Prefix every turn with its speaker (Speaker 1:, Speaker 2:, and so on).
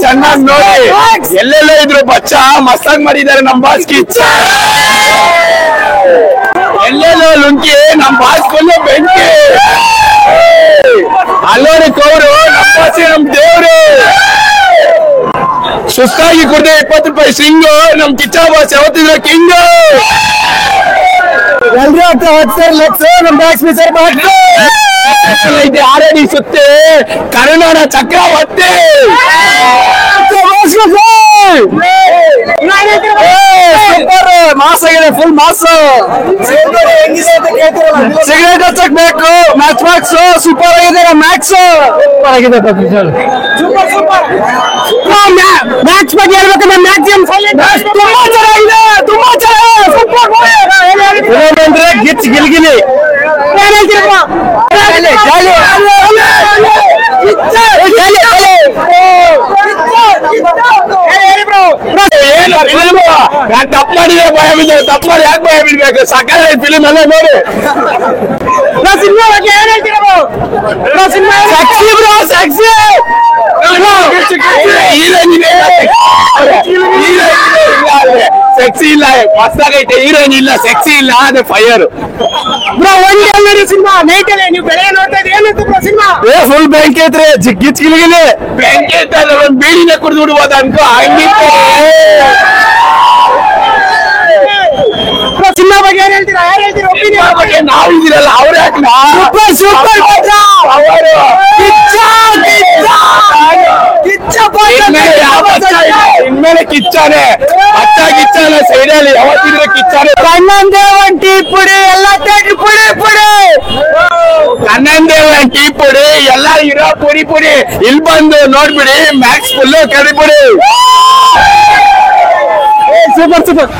Speaker 1: ಚೆನ್ನಾಗಿ ನೋಡಿ. ಎಲ್ಲೆಲ್ಲೋ ಇದ್ರು ಬಚ್ಚ ಮಸ್ತಾಗಿ ಮಾಡಿದ್ದಾರೆ ನಮ್ ಬಾಸ್ ಕಿಚ್ಚ. ಎಲ್ಲೆಲ್ಲೋ ಲುಂಕಿ ನಮ್ ಬಾಸ್ ಫುಲ್ಲು ಬೆಂಕಿ. ಅಲ್ಲೋಡಿ ಕೌರು ನಮ್ ಬಾಸ್ ನಮ್ ದೇವ್ರು. ಸುಸ್ತಾಗಿ ಕುಡ್ದೆ 20 ರೂಪಾಯಿ ಸಿಂಗು ನಮ್ ಕಿಚ್ಚ ಬಾಸ್ ಯಾವತ್ತಿದ್ರು ಕಿಂಗು. ಎಲ್ರೂ ಲಕ್ಷ ನಮ್ ಬಾಸ್ ಮಿಸರ್ ಮಾಡ್ತಾರೆ. ಆರಡಿ ಸುತ್ತೆ ಕರುನಾಡ ಚಕ್ರವರ್ತಿ. ಮಾಸ್ ಆಗಿದೆ, ಫುಲ್ ಮಾಸ್. ಸಿಗರೇಟ್ ಹಚ್ಚಕ್ ಬೇಕು. ಮ್ಯಾಕ್ಸ್ ಸೂಪರ್ ಆಗಿದೆ. ಮ್ಯಾಕ್ಸ್ ಸೂಪರ್ ಆಗಿದೆ. ಮ್ಯಾಕ್ಸ್ ಬಗ್ಗೆ ಹೇಳ್ಬೇಕಂದ್ರೆ ಮ್ಯಾಕ್ಸಿಮಮ್ ತುಂಬಾ ಚೆನ್ನಾಗಿದೆ. ತುಂಬಾ ಚೆನ್ನಾಗಿದೆ. ಗಿಚ್ ಗಿಲ್ಗಿಲಿ ತಪ್ಪು ಮಾಡಿದ್ರೆ ಭಯ ಬಿದ್ದ. ತಪ್ಪು ಮಾಡಿ ಯಾಕೆ ಭಯ ಬಿಡ್ಬೇಕು? ಸಕಾಲ ಫಿಲಿಮ್ ಎಲ್ಲ ನೋಡಿ. ಸಿನಿಮಾ ಬಗ್ಗೆ ಏನ್ ಹೇಳ್ತೀರ? ಸೆಕ್ಸಿ ಇಲ್ಲ, ಹೊಸದಾಗೈತೆ. ಹೀರೋಯಿನ್ ಇಲ್ಲ, ಸೆಕ್ಸಿ ಇಲ್ಲ, ಅದೇ ಫೈರ್. ಸಿನಿಮಾ ನೈಟ್ ಅಲ್ಲಿ ನೀವು ಬೆಳೆ ನೋಡ್ತಾ ಇದ್ರೆ ಏನಿತ್ತು ಸಿನಿಮಾ? ಫುಲ್ ಬೆಂಕಿ ಐತ್ರಿ. ಗಿಚ್ಗಿಲಿಗಿಲಿ ಬೆಂಕಿ ಐತೆ. ಒಂದ್ ಬೀಡಿನ ಕುಡಿದು ಬಿಡ್ಬೋದು ಅನ್ಕೋ. ಹಂಗಿತ್ತು ಸಿನಿಮಾ ಬಗ್ಗೆ ಏನ್ ಹೇಳ್ತೀರಾ? ಯಾರು ಹೇಳ್ತೀರಾ ಒಪಿನಿಯನ್ ಬಗ್ಗೆ? ನಾವು ಇದಿರಲ್ಲ, ಅವ್ರ ಯಾಕೆ? ಸೂಪರ್ ಇನ್ಮೇಲೆ ಕಿಚ್ಚಾನೆ. ಅಚ್ಚ ಕಿಚ್ಚಾನೆ ಸೈಡಲ್ಲಿ ಯಾವತ್ತಿದ್ರೆ ಕಿಚ್ಚಾನೆ. ಕಣ್ಣನ್ ಟೀ ಪುಡಿ ಎಲ್ಲ ತೆಗಿ ಪುಡಿ ಪುಡಿ. ಕಣ್ಣನ್ ಟೀ ಪುಡಿ ಎಲ್ಲ ಇರೋ ಪುಡಿ ಪುಡಿ ಇಲ್ಲಿ ಬಂದು ನೋಡ್ಬಿಡಿ. ಮ್ಯಾಕ್ಸ್ ಫುಲ್ಲು ಕಡಿಬಿಡಿ. ಸೂಪರ್.